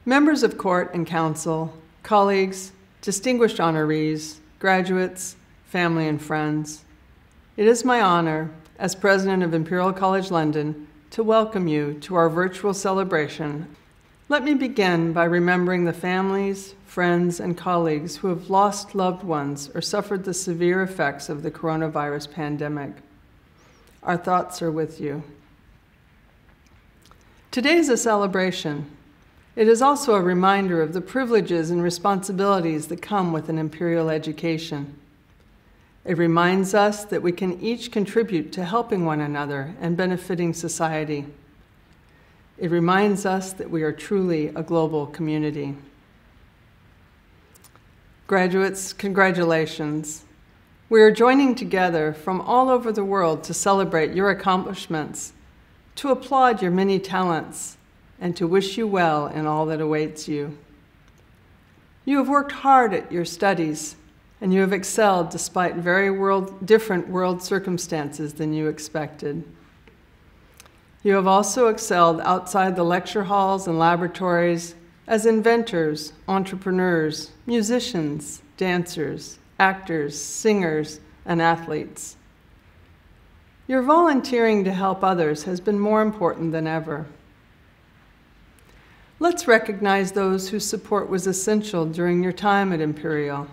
Members of court and council, colleagues, distinguished honorees, graduates, family and friends, it is my honor, as President of Imperial College London, to welcome you to our virtual celebration. Let me begin by remembering the families, friends, and colleagues who have lost loved ones or suffered the severe effects of the coronavirus pandemic. Our thoughts are with you. Today is a celebration. It is also a reminder of the privileges and responsibilities that come with an imperial education. It reminds us that we can each contribute to helping one another and benefiting society. It reminds us that we are truly a global community. Graduates, congratulations. We are joining together from all over the world to celebrate your accomplishments, to applaud your many talents, and to wish you well in all that awaits you. You have worked hard at your studies, and you have excelled despite very different world circumstances than you expected. You have also excelled outside the lecture halls and laboratories as inventors, entrepreneurs, musicians, dancers, actors, singers, and athletes. Your volunteering to help others has been more important than ever. Let's recognize those whose support was essential during your time at Imperial.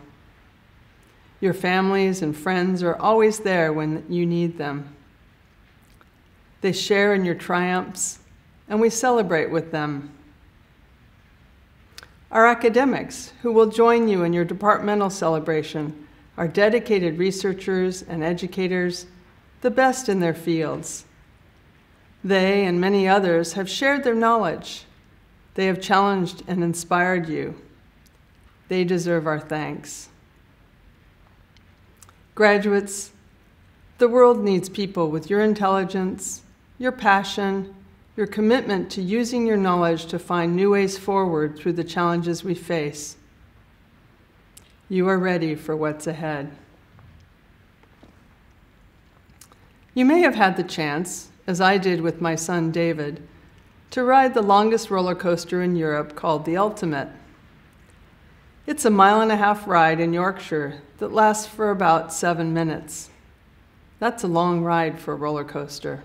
Your families and friends are always there when you need them. They share in your triumphs, and we celebrate with them. Our academics, who will join you in your departmental celebration, are dedicated researchers and educators, the best in their fields. They and many others have shared their knowledge. They have challenged and inspired you. They deserve our thanks. Graduates, the world needs people with your intelligence, your passion, your commitment to using your knowledge to find new ways forward through the challenges we face. You are ready for what's ahead. You may have had the chance, as I did with my son David, to ride the longest roller coaster in Europe called the Ultimate. It's a 1.5 mile ride in Yorkshire that lasts for about 7 minutes. That's a long ride for a roller coaster.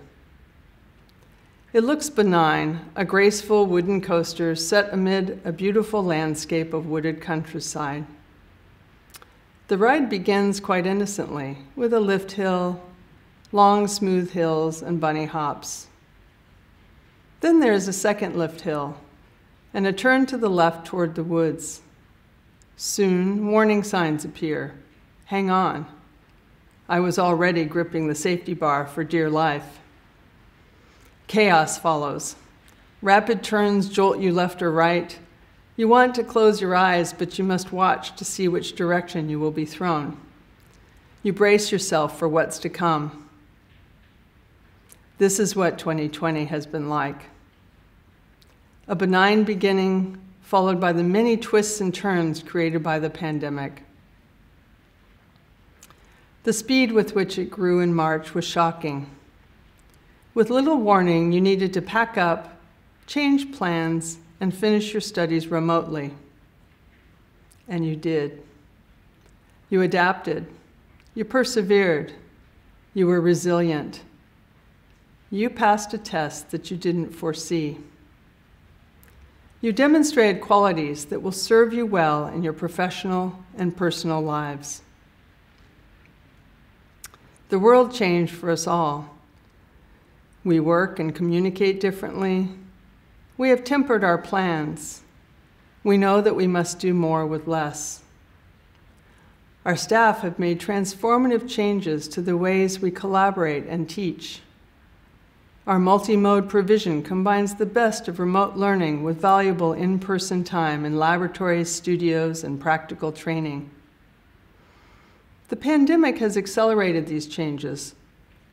It looks benign, a graceful wooden coaster set amid a beautiful landscape of wooded countryside. The ride begins quite innocently, with a lift hill, long smooth hills, and bunny hops. Then there is a second lift hill, and a turn to the left toward the woods. Soon, warning signs appear. Hang on. I was already gripping the safety bar for dear life. Chaos follows. Rapid turns jolt you left or right. You want to close your eyes, but you must watch to see which direction you will be thrown. You brace yourself for what's to come. This is what 2020 has been like. A benign beginning, followed by the many twists and turns created by the pandemic. The speed with which it grew in March was shocking. With little warning, you needed to pack up, change plans, and finish your studies remotely. And you did. You adapted. You persevered. You were resilient. You passed a test that you didn't foresee. You demonstrated qualities that will serve you well in your professional and personal lives. The world changed for us all. We work and communicate differently. We have tempered our plans. We know that we must do more with less. Our staff have made transformative changes to the ways we collaborate and teach. Our multi-mode provision combines the best of remote learning with valuable in-person time in laboratories, studios, and practical training. The pandemic has accelerated these changes,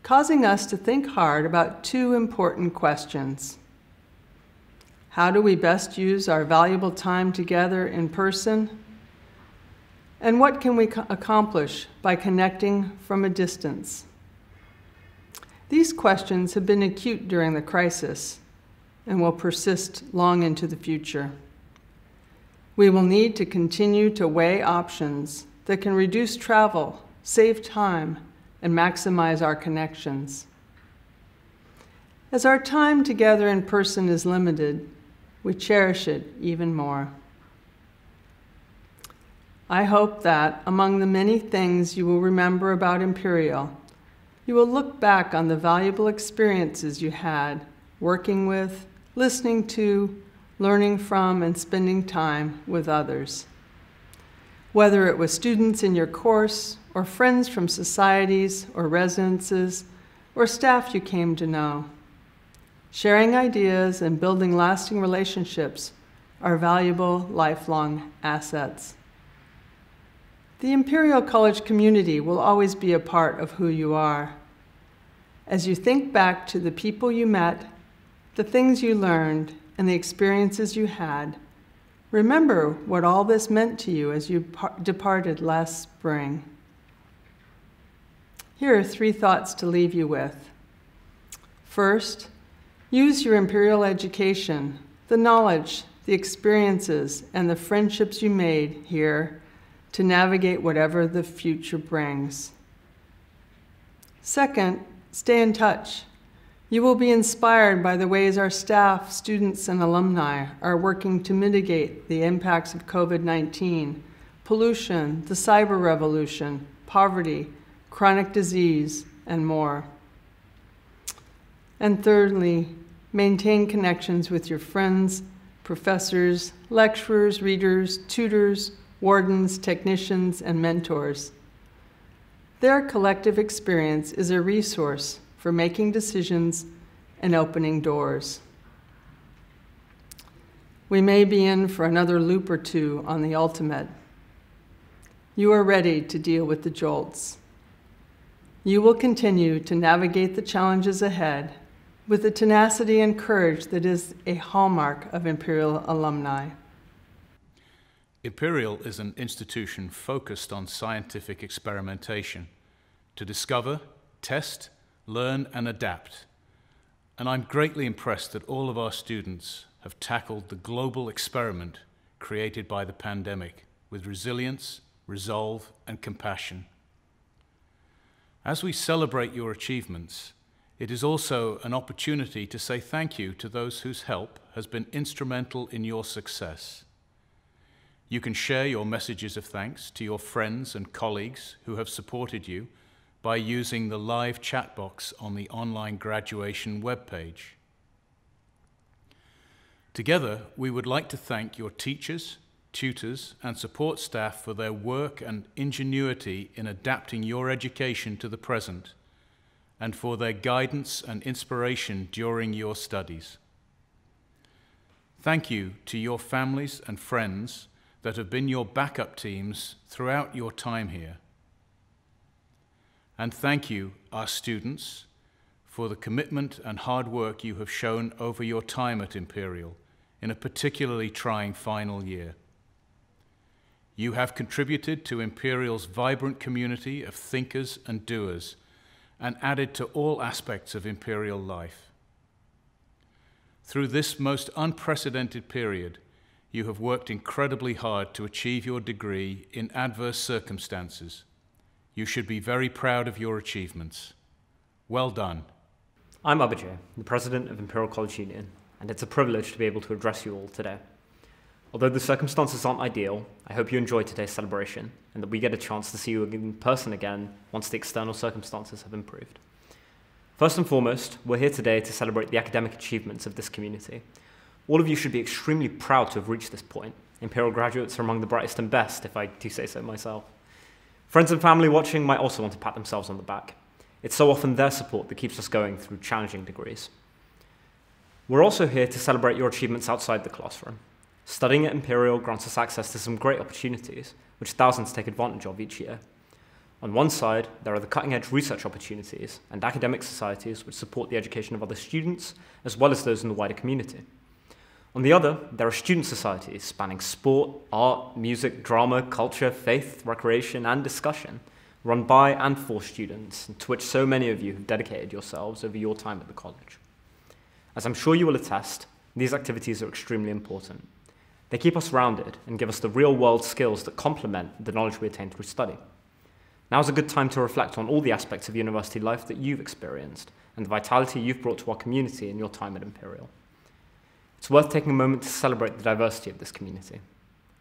causing us to think hard about 2 important questions. How do we best use our valuable time together in person? And what can we accomplish by connecting from a distance? These questions have been acute during the crisis and will persist long into the future. We will need to continue to weigh options that can reduce travel, save time, and maximize our connections. As our time together in person is limited, we cherish it even more. I hope that, among the many things you will remember about Imperial, you will look back on the valuable experiences you had working with, listening to, learning from, and spending time with others. Whether it was students in your course, or friends from societies or residences, or staff you came to know. Sharing ideas and building lasting relationships are valuable lifelong assets. The Imperial College community will always be a part of who you are. As you think back to the people you met, the things you learned, and the experiences you had, remember what all this meant to you as you departed last spring. Here are 3 thoughts to leave you with. First, use your Imperial education, the knowledge, the experiences, and the friendships you made here to navigate whatever the future brings. Second, stay in touch. You will be inspired by the ways our staff, students, and alumni are working to mitigate the impacts of COVID-19, pollution, the cyber revolution, poverty, chronic disease, and more. And thirdly, maintain connections with your friends, professors, lecturers, readers, tutors, wardens, technicians, and mentors. Their collective experience is a resource for making decisions and opening doors. We may be in for another loop or 2 on the Ultimate. You are ready to deal with the jolts. You will continue to navigate the challenges ahead with the tenacity and courage that is a hallmark of Imperial alumni. Imperial is an institution focused on scientific experimentation to discover, test, learn, and adapt, and I'm greatly impressed that all of our students have tackled the global experiment created by the pandemic with resilience, resolve, and compassion. As we celebrate your achievements, it is also an opportunity to say thank you to those whose help has been instrumental in your success. You can share your messages of thanks to your friends and colleagues who have supported you by using the live chat box on the online graduation webpage. Together, we would like to thank your teachers, tutors, and support staff for their work and ingenuity in adapting your education to the present, and for their guidance and inspiration during your studies. Thank you to your families and friends that have been your backup teams throughout your time here. And thank you, our students, for the commitment and hard work you have shown over your time at Imperial in a particularly trying final year. You have contributed to Imperial's vibrant community of thinkers and doers and added to all aspects of Imperial life. Through this most unprecedented period, you have worked incredibly hard to achieve your degree in adverse circumstances. You should be very proud of your achievements. Well done. I'm Abhijay, the President of Imperial College Union, and it's a privilege to be able to address you all today. Although the circumstances aren't ideal, I hope you enjoy today's celebration and that we get a chance to see you in person again once the external circumstances have improved. First and foremost, we're here today to celebrate the academic achievements of this community. All of you should be extremely proud to have reached this point. Imperial graduates are among the brightest and best, if I do say so myself. Friends and family watching might also want to pat themselves on the back. It's so often their support that keeps us going through challenging degrees. We're also here to celebrate your achievements outside the classroom. Studying at Imperial grants us access to some great opportunities, which thousands take advantage of each year. On one side, there are the cutting-edge research opportunities and academic societies which support the education of other students, as well as those in the wider community. On the other, there are student societies spanning sport, art, music, drama, culture, faith, recreation, and discussion, run by and for students, and to which so many of you have dedicated yourselves over your time at the college. As I'm sure you will attest, these activities are extremely important. They keep us rounded and give us the real-world skills that complement the knowledge we attain through study. Now is a good time to reflect on all the aspects of university life that you've experienced and the vitality you've brought to our community in your time at Imperial. It's worth taking a moment to celebrate the diversity of this community.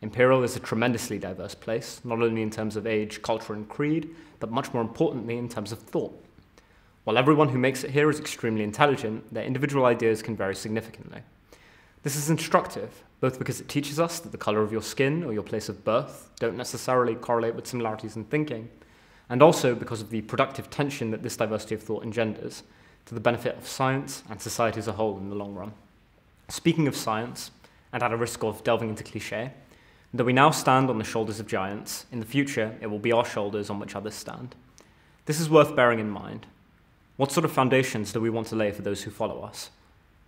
Imperial is a tremendously diverse place, not only in terms of age, culture, and creed, but much more importantly in terms of thought. While everyone who makes it here is extremely intelligent, their individual ideas can vary significantly. This is instructive, both because it teaches us that the color of your skin or your place of birth don't necessarily correlate with similarities in thinking, and also because of the productive tension that this diversity of thought engenders to the benefit of science and society as a whole in the long run. Speaking of science, and at a risk of delving into cliché, though we now stand on the shoulders of giants, in the future it will be our shoulders on which others stand. This is worth bearing in mind. What sort of foundations do we want to lay for those who follow us?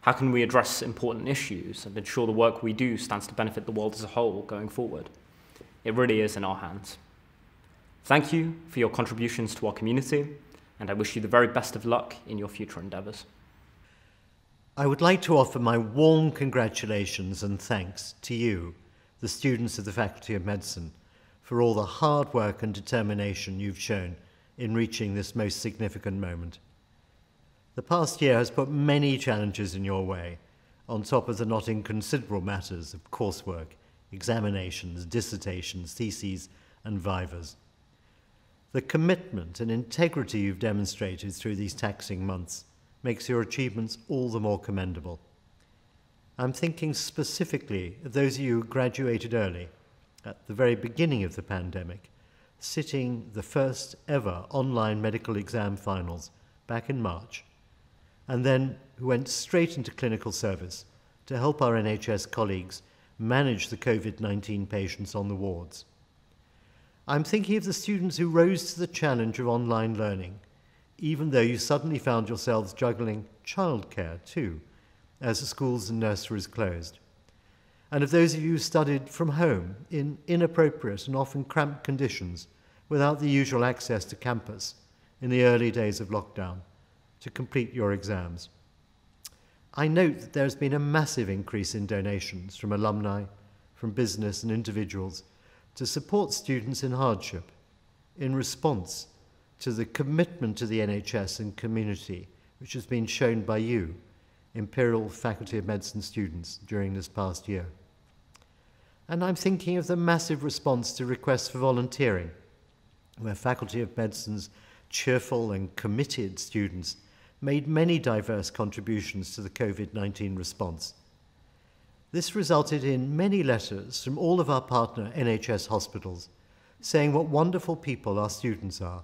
How can we address important issues and ensure the work we do stands to benefit the world as a whole going forward? It really is in our hands. Thank you for your contributions to our community, and I wish you the very best of luck in your future endeavours. I would like to offer my warm congratulations and thanks to you, the students of the Faculty of Medicine, for all the hard work and determination you've shown in reaching this most significant moment. The past year has put many challenges in your way, on top of the not inconsiderable matters of coursework, examinations, dissertations, theses, and vivas. The commitment and integrity you've demonstrated through these taxing months makes your achievements all the more commendable. I'm thinking specifically of those of you who graduated early, at the very beginning of the pandemic, sitting the first ever online medical exam finals back in March, and then who went straight into clinical service to help our NHS colleagues manage the COVID-19 patients on the wards. I'm thinking of the students who rose to the challenge of online learning, even though you suddenly found yourselves juggling childcare too, as the schools and nurseries closed. And of those of you who studied from home in inappropriate and often cramped conditions without the usual access to campus in the early days of lockdown to complete your exams. I note that there has been a massive increase in donations from alumni, from business and individuals to support students in hardship in response to the commitment to the NHS and community which has been shown by you, Imperial Faculty of Medicine students, during this past year. And I'm thinking of the massive response to requests for volunteering, where Faculty of Medicine's cheerful and committed students made many diverse contributions to the COVID-19 response. This resulted in many letters from all of our partner NHS hospitals saying what wonderful people our students are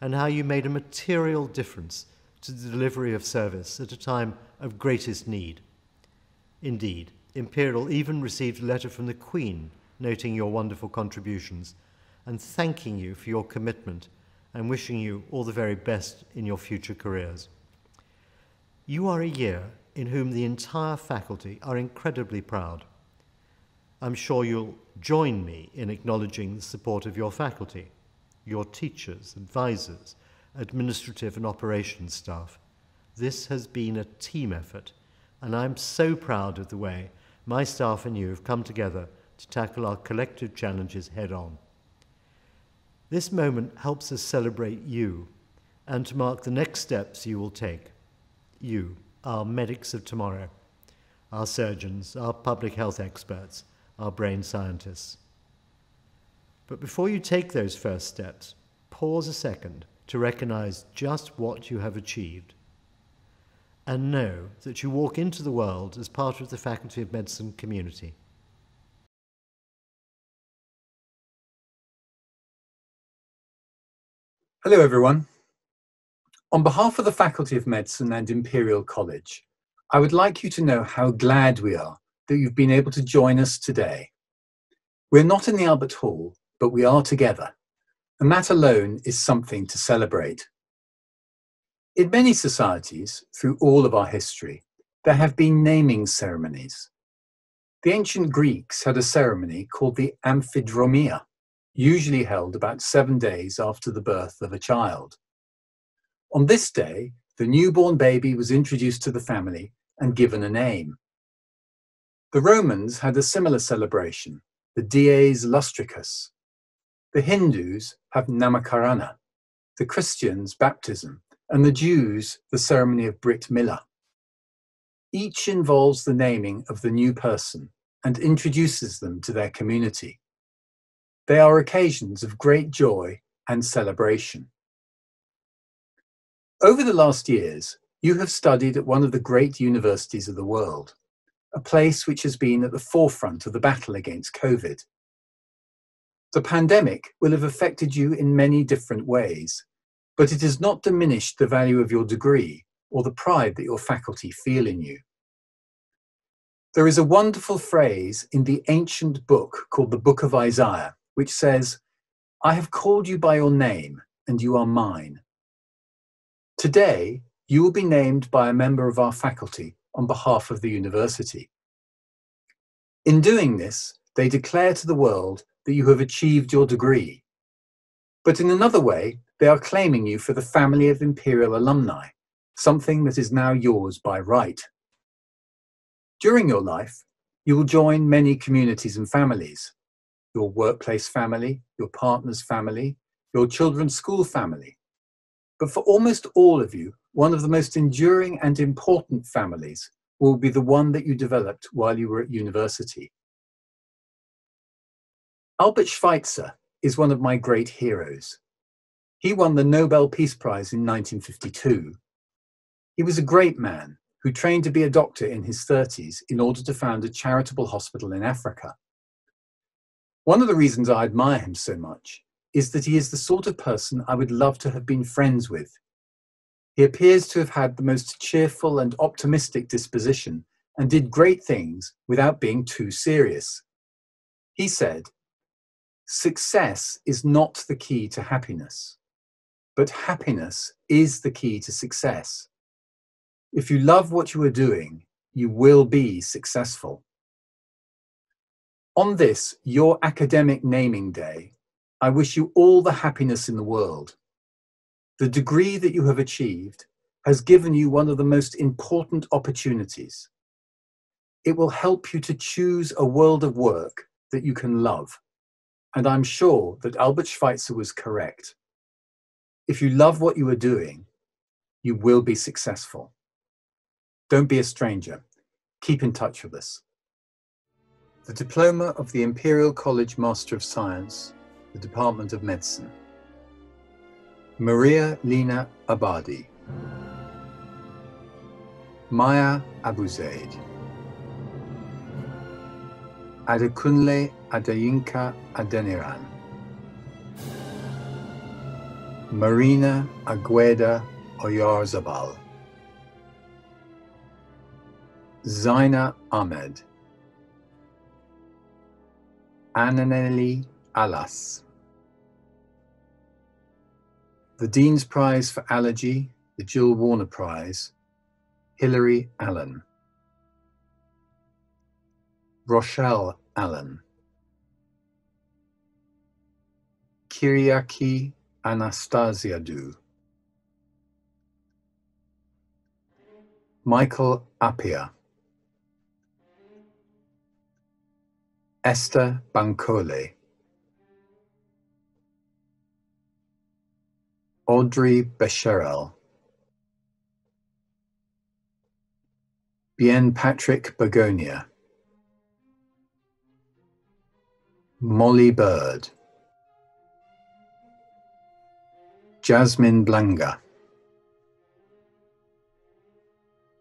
and how you made a material difference to the delivery of service at a time of greatest need. Indeed, Imperial even received a letter from the Queen noting your wonderful contributions and thanking you for your commitment and wishing you all the very best in your future careers. You are a year in whom the entire faculty are incredibly proud. I'm sure you'll join me in acknowledging the support of your faculty, your teachers, advisors, administrative and operations staff. This has been a team effort, and I'm so proud of the way my staff and you have come together to tackle our collective challenges head on. This moment helps us celebrate you and to mark the next steps you will take. You, our medics of tomorrow, our surgeons, our public health experts, our brain scientists. But before you take those first steps, pause a second to recognize just what you have achieved and know that you walk into the world as part of the Faculty of Medicine community. Hello everyone. On behalf of the Faculty of Medicine and Imperial College, I would like you to know how glad we are that you've been able to join us today. We're not in the Albert Hall, but we are together, and that alone is something to celebrate. In many societies, through all of our history, there have been naming ceremonies. The ancient Greeks had a ceremony called the amphidromia, usually held about 7 days after the birth of a child. On this day, the newborn baby was introduced to the family and given a name. The Romans had a similar celebration, the Dies Lustricus. The Hindus have Namakarana, the Christians baptism, and the Jews the ceremony of Brit Milah. Each involves the naming of the new person and introduces them to their community. They are occasions of great joy and celebration. Over the last years, you have studied at one of the great universities of the world, a place which has been at the forefront of the battle against COVID. The pandemic will have affected you in many different ways, but it has not diminished the value of your degree or the pride that your faculty feel in you. There is a wonderful phrase in the ancient book called the Book of Isaiah, which says, "I have called you by your name, and you are mine." Today, you will be named by a member of our faculty on behalf of the university. In doing this, they declare to the world that you have achieved your degree. But in another way, they are claiming you for the family of Imperial alumni, something that is now yours by right. During your life, you will join many communities and families: your workplace family, your partner's family, your children's school family. But for almost all of you, one of the most enduring and important families will be the one that you developed while you were at university. Albert Schweitzer is one of my great heroes. He won the Nobel Peace Prize in 1952. He was a great man who trained to be a doctor in his 30s in order to found a charitable hospital in Africa. One of the reasons I admire him so much is that he is the sort of person I would love to have been friends with. He appears to have had the most cheerful and optimistic disposition and did great things without being too serious. He said, "Success is not the key to happiness, but happiness is the key to success. If you love what you are doing, you will be successful." On this, your academic naming day, I wish you all the happiness in the world. The degree that you have achieved has given you one of the most important opportunities. It will help you to choose a world of work that you can love. And I'm sure that Albert Schweitzer was correct. If you love what you are doing, you will be successful. Don't be a stranger. Keep in touch with us. The Diploma of the Imperial College Master of Science, the Department of Medicine. Maria Lina Abadi. Maya Abuzaid. Adekunle Adeyinka Adeniran. Marina Agueda Oyarzabal. Zaina Ahmed. Ananeli Alas. The Dean's Prize for Allergy, the Jill Warner Prize, Hilary Allen. Rochelle Allen. Kyriaki Anastasiadou. Michael Appia. Esther Bancole. Audrey Becherel. Bien Patrick Begonia. Molly Bird. Jasmine Blanga.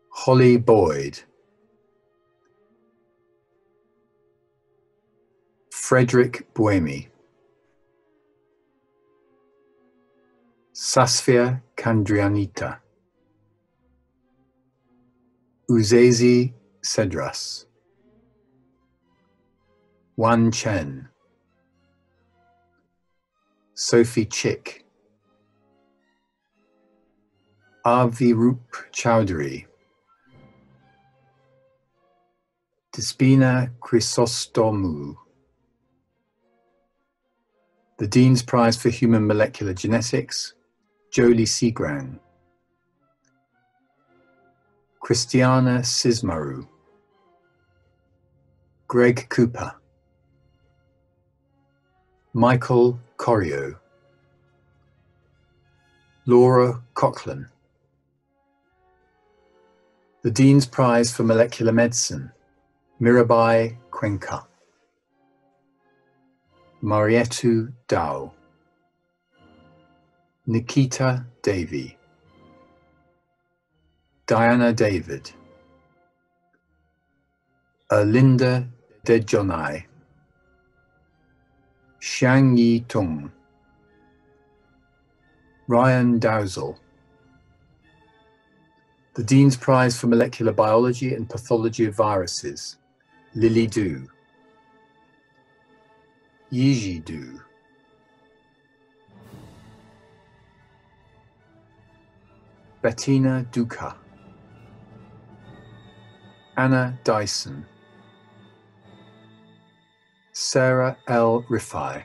Holly Boyd. Frederick Buemi. Sasfia Kandrianita. Uzezi Cedras. Wan Chen. Sophie Chick. Avirup Chowdhury. Despina Chrysostomou. The Dean's Prize for Human Molecular Genetics, Jolie Seagrang. Christiana Sismaru. Greg Cooper. Michael Corio. Laura Coughlin. The Dean's Prize for Molecular Medicine, Mirabai Cuenca. Marietu Dao. Nikita Davy. Diana David. Erlinda Dejonai. Xiang Yi Tung. Ryan Dowsell. The Dean's Prize for Molecular Biology and Pathology of Viruses, Lily Du. Yiji Du. Bettina Duca. Anna Dyson. Sarah L. Riffai.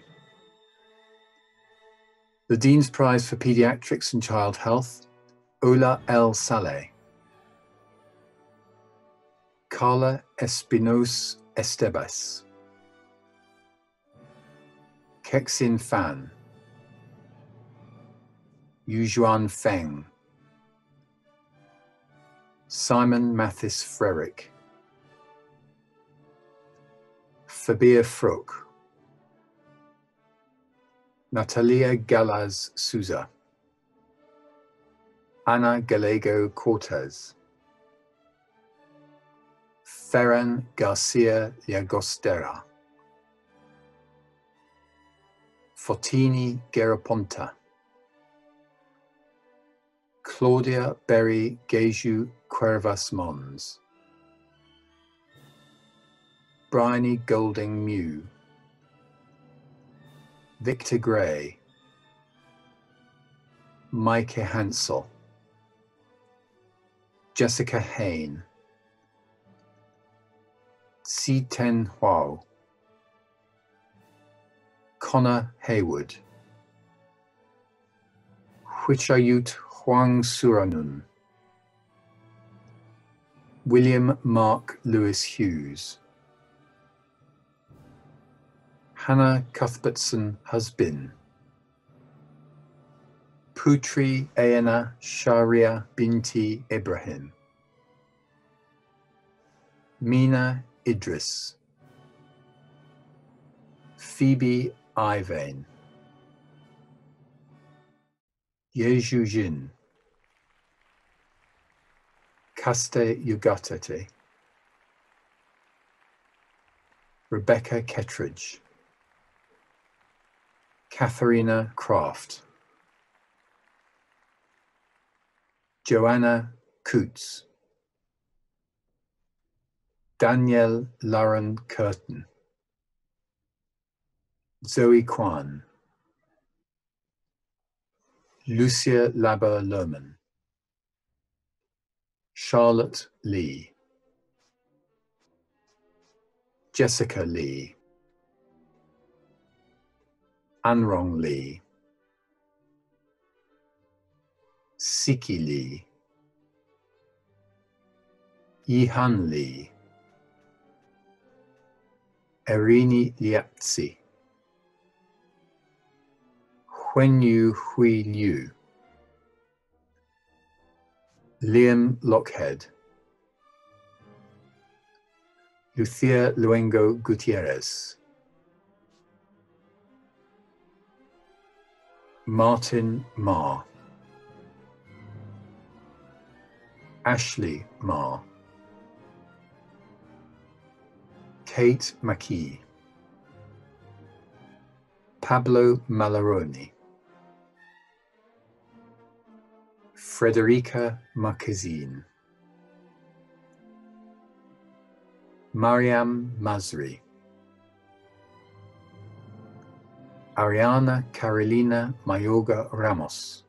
The Dean's Prize for Pediatrics and Child Health, Ola L. Saleh. Carla Espinos Estebas. Kexin Fan. Yujuan Feng. Simon Mathis Frerick. Fabia Fruck. Natalia Galaz Souza. Ana Gallego Cortez. Ferran Garcia Llagostera. Fotini Geraponta. Claudia Berry Geju Cuervas Mons. Bryony Golding Mew. Victor Gray. Mike Hansel. Jessica Hain. Si Ten Huao. Connor Haywood. Huichayut Huang Suranun. William Mark Lewis Hughes, Hannah Cuthbertson Husbin, Putri Ayana Sharia Binti Ibrahim, Mina Idris, Phoebe Ivane, Yeju Jin, Kaste Yugatete, Rebecca Kettridge, Katharina Kraft, Joanna Coots, Danielle Lauren Curtin, Zoe Kwan, Lucia Laber-Lerman, Charlotte Lee, Jessica Lee, Anrong Lee, Siki Lee, Yihan Lee, Erini Liaptsi, Huenyu Hui Liu, Liam Lockhead, Lucia Luengo Gutierrez, Martin Ma, Ashley Ma, Kate McKee, Pablo Malaroni, Frederica Marquezine, Mariam Masri, Ariana Carolina Mayorga Ramos,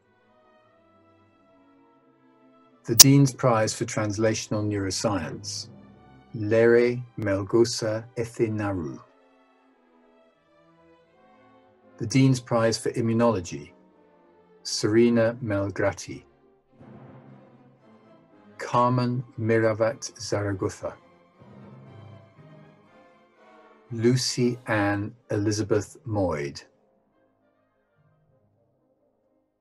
the Dean's Prize for Translational Neuroscience, Lere Melgosa Ethinaru, the Dean's Prize for Immunology, Serena Melgrati, Carmen Miravat Zaragoza, Lucy Ann Elizabeth Moyd,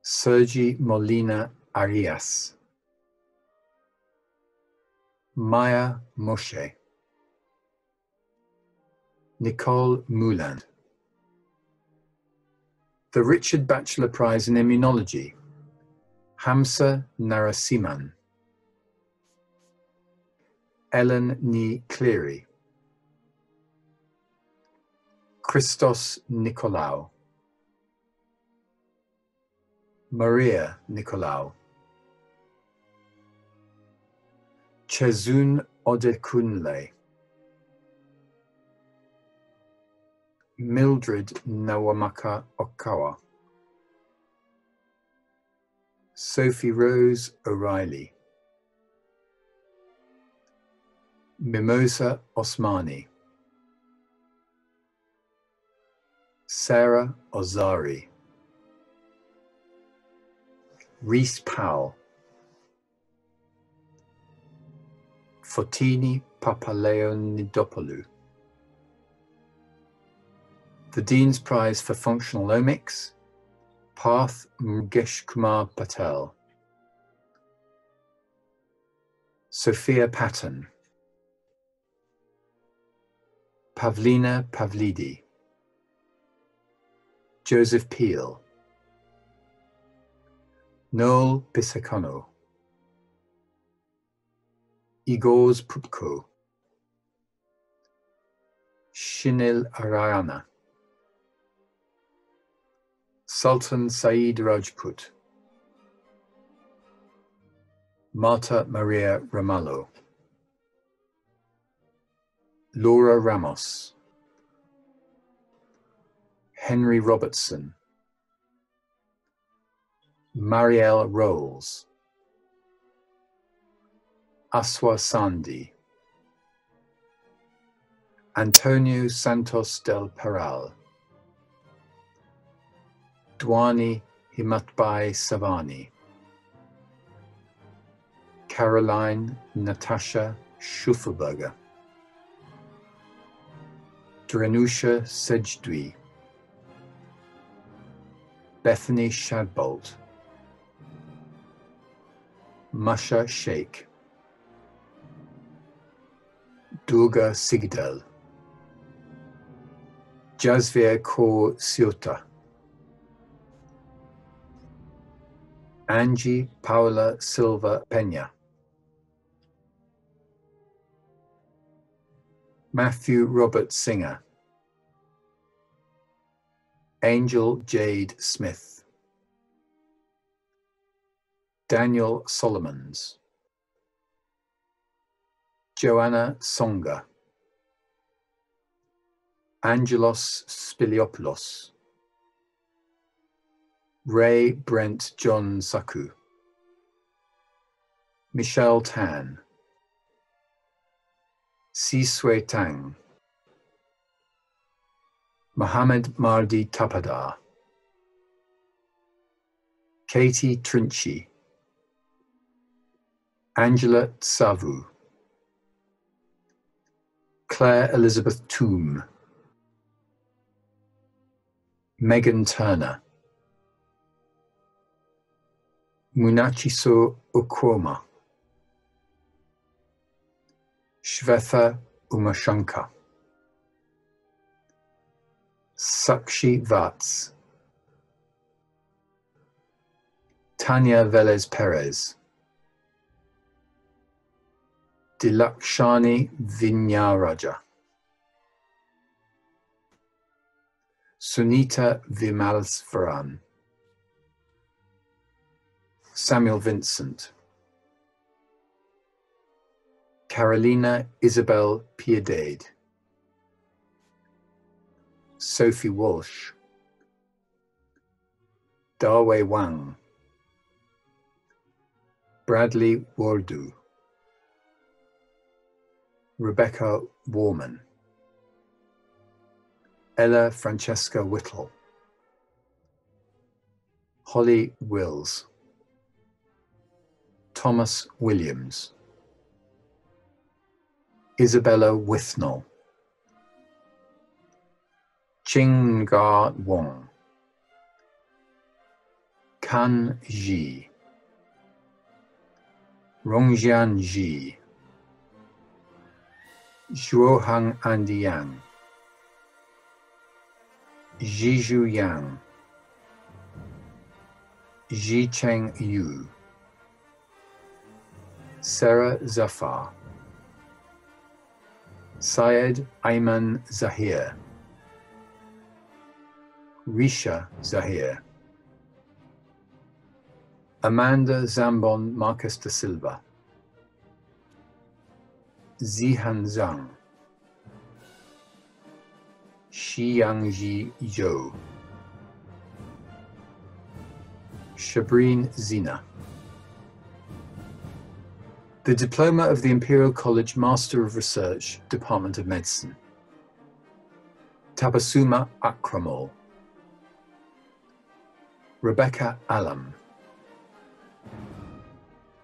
Sergi Molina Arias, Maya Moshe, Nicole Mouland, the Richard Batchelor Prize in Immunology, Hamsa Narasimhan, Ellen Ni Cleary, Christos Nicolaou, Maria Nicolaou, Chezun Odekunle, Mildred Nawamaka Okawa, Sophie Rose O'Reilly, Mimosa Osmani, Sarah Ozari, Reese Powell, Fotini Papaleonidopoulou, the Dean's Prize for Functional Omics, Parth Mukesh Kumar Patel, Sophia Patton, Pavlina Pavlidi, Joseph Peel, Noel Pisacano, Igor Pupko, Shinil Arayana, Sultan Saeed Rajput, Marta Maria Ramallo, Laura Ramos, Henry Robertson, Marielle Rolls, Aswa Sandi, Antonio Santos del Peral, Dwani Himatbai Savani, Caroline Natasha Schuffelberger, Drenusha Sejdwi, Bethany Shadbolt, Masha Sheikh, Durga Sigdal, Jasvier Kaur Siota, Angie Paula Silva Peña, Matthew Robert Singer, Angel Jade Smith, Daniel Solomons, Joanna Songa, Angelos Spiliopoulos, Ray Brent John Saku, Michelle Tan, Sisui Tang, Mohammed Mardi Tapadar, Katie Trinchi, Angela Savu, Claire Elizabeth Toome, Megan Turner, Munachiso Okwoma, Shvetha Umashankar, Sakshi Vats, Tanya Velez Perez, Dilakshani Vinyaraja, Sunita Vimalsvaran, Samuel Vincent, Carolina Isabel Piedade, Sophie Walsh, Dawei Wang, Bradley Wardu, Rebecca Warman, Ella Francesca Whittle, Holly Wills, Thomas Williams, Isabella Withnell, Qingga Wong, Kan Ji, Rongjian Ji, Zhuohang Andy Yang, Zhizhu Yang, Zhicheng Yu, Sarah Zafar, Syed Ayman Zahir, Risha Zahir, Amanda Zambon Marcus da Silva, Zihan Zhang, Shiyangji Zhou, Shabreen Zina. The Diploma of the Imperial College Master of Research, Department of Medicine. Tabassuma Akramul, Rebecca Alam,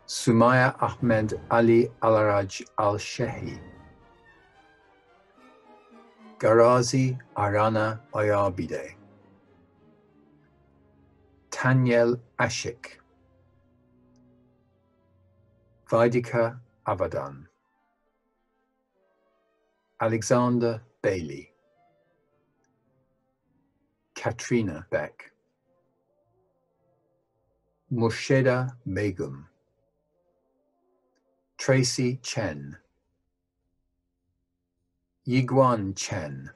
Sumaya Ahmed Ali Alaraj Al-Shehi, Garazi Arana Ayarbide, Tanyel Ashik, Vaidika Avadan, Alexander Bailey, Katrina Beck, Mursheda Begum, Tracy Chen, Yiguan Chen,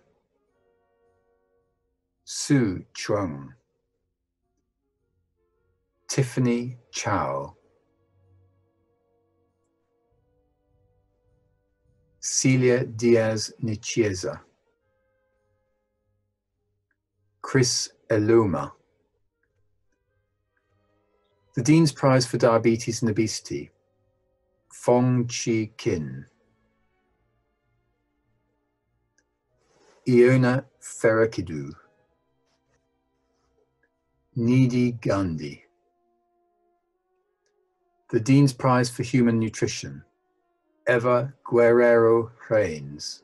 Su Chuang, Tiffany Chow, Celia Diaz Nichieza, Chris Eluma. The Dean's Prize for Diabetes and Obesity, Fong Chi Kin, Iona Ferrakidu, Nidhi Gandhi, The Dean's Prize for Human Nutrition, Eva Guerrero Reigns.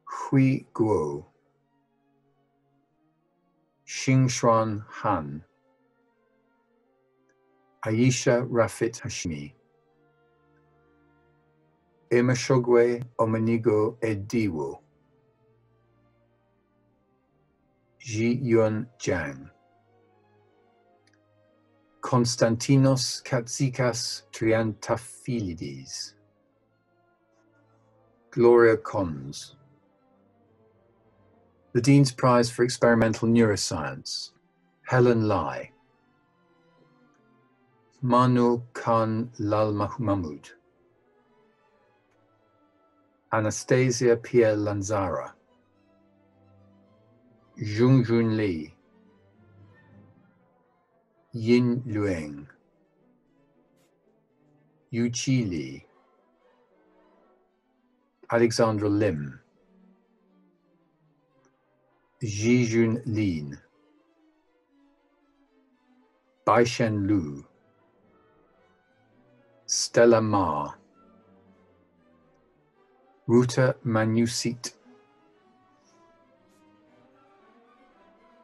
Hui Guo. Xingxuan Han. Aisha Rafit Hashimi. Emashogwe Omenigo Ediwo. Ji Yuan Jiang. Konstantinos Katsikas Triantafilides. Gloria Cons. The Dean's Prize for Experimental Neuroscience, Helen Lai. Manu Khan Lal Mahmoud. Anastasia Pierre Lanzara. Junjun Li. Yin Lueng. Yu Chi Li. Alexandra Lim. Jijun Lin. Baishen Lu. Stella Ma. Ruta Manusit.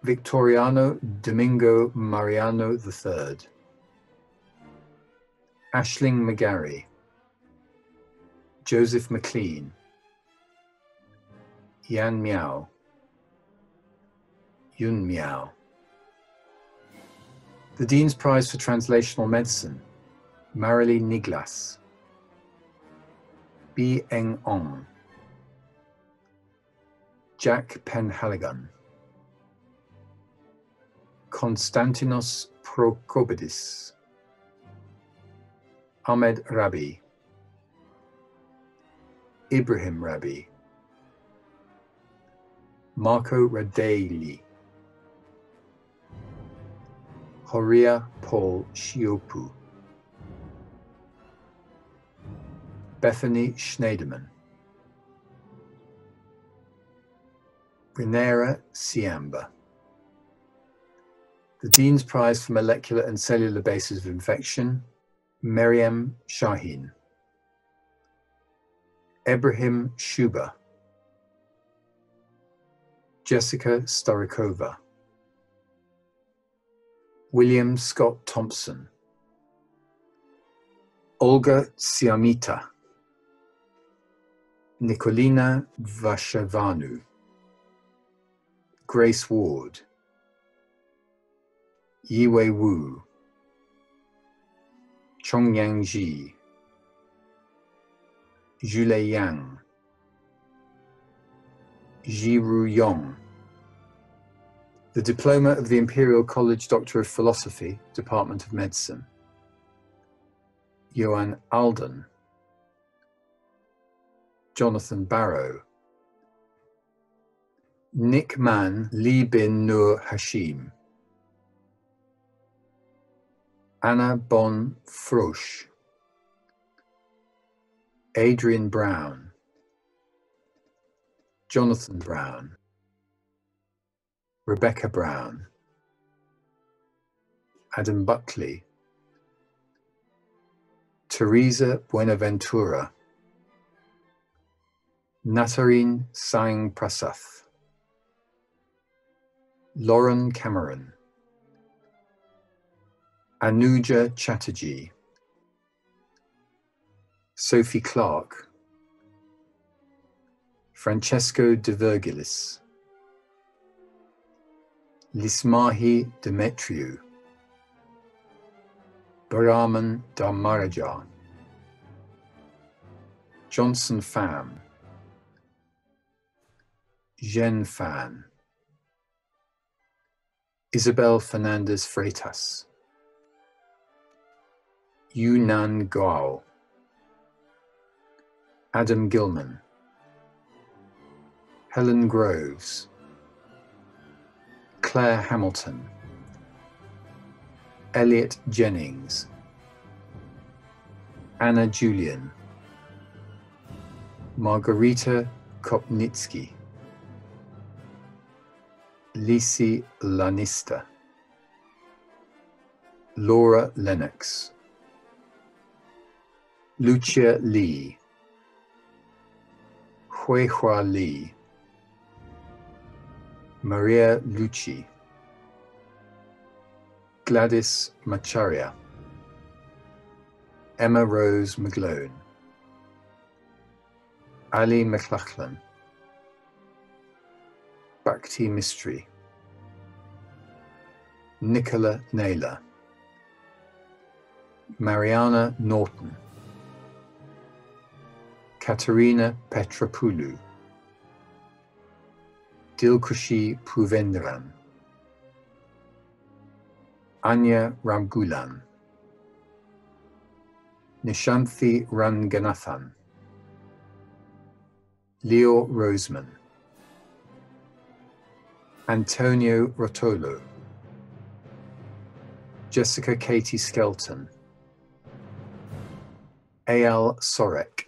Victoriano Domingo Mariano III. Aisling McGarry. Joseph McLean. Yan Miao. Yun Miao. The Dean's Prize for Translational Medicine, Marilee Niglas. Bi Eng Ong. Jack Penhaligon. Konstantinos Prokopidis. Ahmed Rabi. Ibrahim Rabi. Marco Radeli. Horia Paul Shiopu. Bethany Schneiderman. Renera Siamba. The Dean's Prize for Molecular and Cellular Bases of Infection, Maryam Shaheen. Ibrahim Shuba. Jessica Storikova. William Scott Thompson. Olga Siamita. Nikolina Vashevanu. Grace Ward. Yiwei Wu. Chongyang Ji. Zhulei Yang. Jiru Yong. The Diploma of the Imperial College Doctor of Philosophy, Department of Medicine. Johan Alden. Jonathan Barrow. Nick Mann Li bin Nur Hashim. Anna Bon Frosch. Adrian Brown. Jonathan Brown. Rebecca Brown. Adam Buckley. Teresa Buenaventura. Natarine Sang Prasath. Lauren Cameron. Anuja Chatterjee. Sophie Clark. Francesco de Virgilis. Lismahi Demetriou. Baraman Dharmaraja. Johnson Pham. Zhen Fan. Isabel Fernandez Freitas. Yunnan Gao. Adam Gilman. Helen Groves. Claire Hamilton. Elliot Jennings. Anna Julian. Margarita Kopnitsky. Lisi Lanista. Laura Lennox, Lucia Lee, Huihua Lee, Maria Lucci, Gladys Macharia, Emma Rose McGlone, Ali McLachlan, Bhakti Mistry, Nicola Naylor, Mariana Norton, Katerina Petrapoulou, Dilkushi Puvendran, Anya Ramgulan, Nishanthi Ranganathan, Leo Roseman, Antonio Rotolo, Jessica Katie Skelton, Eyal Sorek,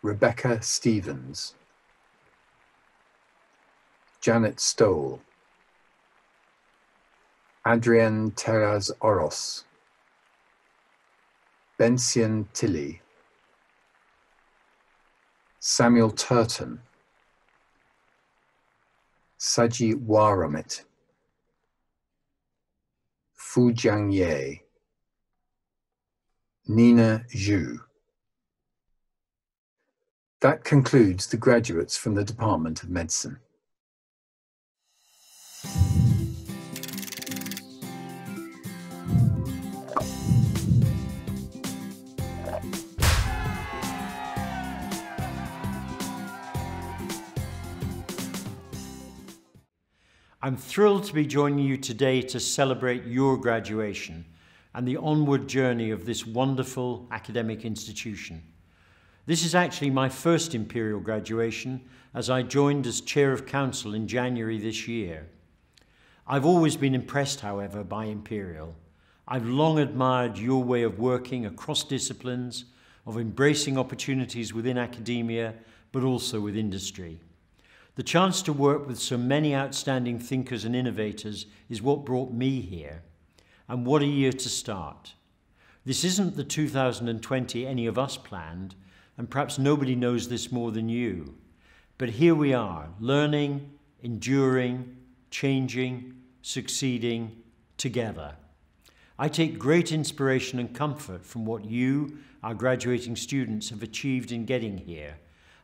Rebecca Stevens, Janet Stoll, Adrienne Teraz Oros, Bensian Tilly, Samuel Turton, Saji Waramit, Fu Jiangye, Nina Zhu. That concludes the graduates from the Department of Medicine. I'm thrilled to be joining you today to celebrate your graduation and the onward journey of this wonderful academic institution. This is actually my first Imperial graduation, as I joined as Chair of Council in January this year. I've always been impressed, however, by Imperial. I've long admired your way of working across disciplines, of embracing opportunities within academia, but also with industry. The chance to work with so many outstanding thinkers and innovators is what brought me here. And what a year to start. This isn't the 2020 any of us planned, and perhaps nobody knows this more than you. But here we are, learning, enduring, changing, succeeding, together. I take great inspiration and comfort from what you, our graduating students, have achieved in getting here.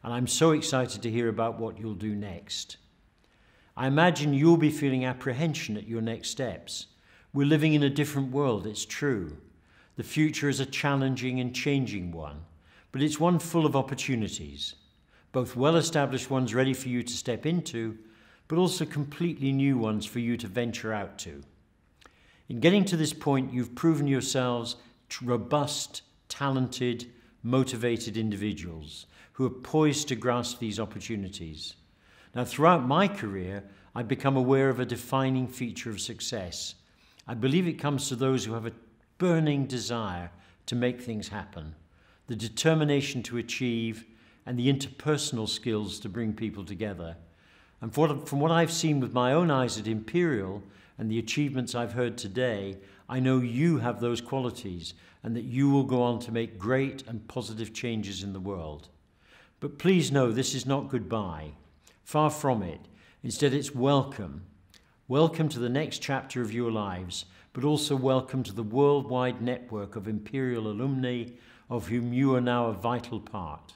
And I'm so excited to hear about what you'll do next. I imagine you'll be feeling apprehension at your next steps. We're living in a different world, it's true. The future is a challenging and changing one, but it's one full of opportunities, both well-established ones ready for you to step into, but also completely new ones for you to venture out to. In getting to this point, you've proven yourselves robust, talented, motivated individuals who are poised to grasp these opportunities. Now, throughout my career, I've become aware of a defining feature of success. I believe it comes to those who have a burning desire to make things happen, the determination to achieve, and the interpersonal skills to bring people together. And from what I've seen with my own eyes at Imperial and the achievements I've heard today, I know you have those qualities and that you will go on to make great and positive changes in the world. But please know this is not goodbye. Far from it. Instead, it's welcome. Welcome to the next chapter of your lives, but also welcome to the worldwide network of Imperial alumni of whom you are now a vital part.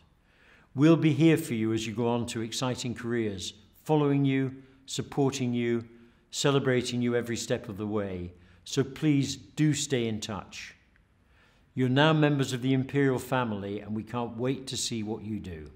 We'll be here for you as you go on to exciting careers, following you, supporting you, celebrating you every step of the way. So please do stay in touch. You're now members of the Imperial family, and we can't wait to see what you do.